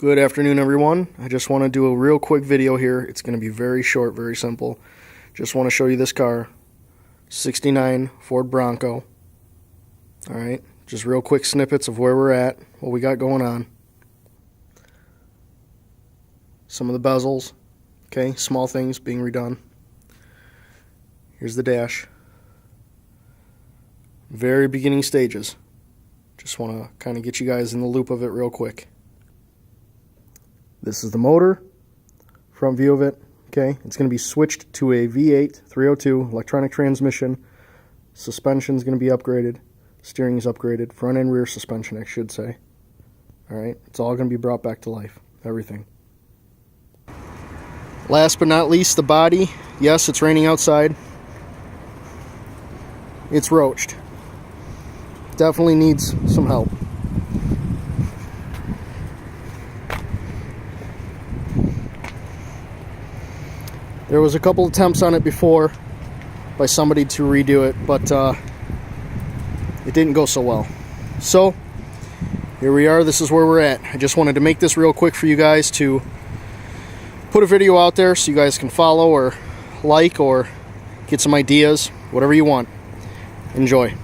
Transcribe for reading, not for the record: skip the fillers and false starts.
Good afternoon, everyone. I just want to do a real quick video here. It's going to be very short, very simple. Just want to show you this car. 69 Ford Bronco. Alright, just real quick snippets of where we're at, what we got going on. Some of the bezels, okay, small things being redone. Here's the dash. Very beginning stages. Just want to kind of get you guys in the loop of it real quick. This is the motor, front view of it. Okay, it's going to be switched to a V8 302 electronic transmission. Suspension is going to be upgraded. Steering is upgraded. Front and rear suspension, I should say. Alright, it's all going to be brought back to life. Everything. Last but not least, the body. Yes, it's raining outside. It's roached. Definitely needs some help. There was a couple attempts on it before by somebody to redo it, but it didn't go so well. So, here we are. This is where we're at. I just wanted to make this real quick for you guys to put a video out there so you guys can follow or like or get some ideas, whatever you want. Enjoy.